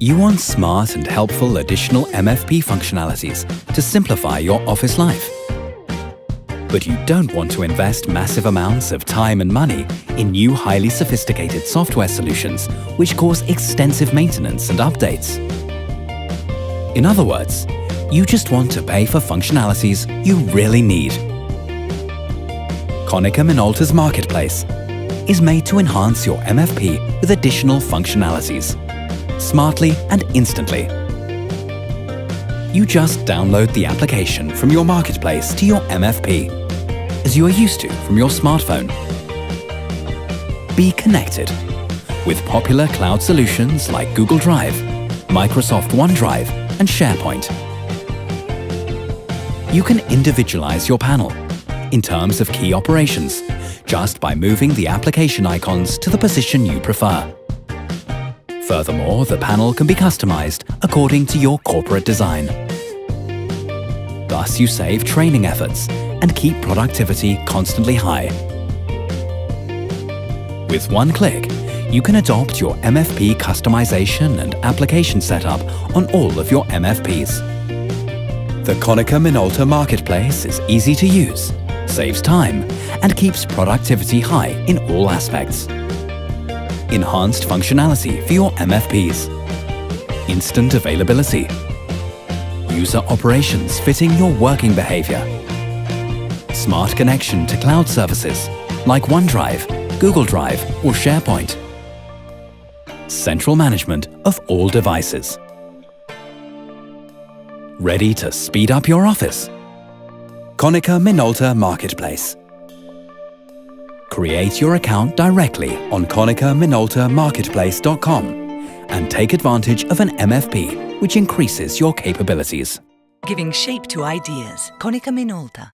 You want smart and helpful additional MFP functionalities to simplify your office life. But you don't want to invest massive amounts of time and money in new highly sophisticated software solutions which cause extensive maintenance and updates. In other words, you just want to pay for functionalities you really need. Konica Minolta's MarketPlace is made to enhance your MFP with additional functionalities, smartly and instantly. You just download the application from your MarketPlace to your MFP, as you are used to from your smartphone. Be connected with popular cloud solutions like Google Drive, Microsoft OneDrive, and SharePoint. You can individualize your panel in terms of key operations just by moving the application icons to the position you prefer. Furthermore, the panel can be customized according to your corporate design. Thus, you save training efforts and keep productivity constantly high. With one click, you can adopt your MFP customization and application setup on all of your MFPs. The Konica Minolta MarketPlace is easy to use, saves time, and keeps productivity high in all aspects. Enhanced functionality for your MFPs. Instant availability. User operations fitting your working behavior. Smart connection to cloud services like OneDrive, Google Drive, or SharePoint. Central management of all devices. Ready to speed up your office? Konica Minolta MarketPlace. Create your account directly on KonicaMinoltaMarketPlace.com and take advantage of an MFP which increases your capabilities. Giving shape to ideas. Konica Minolta.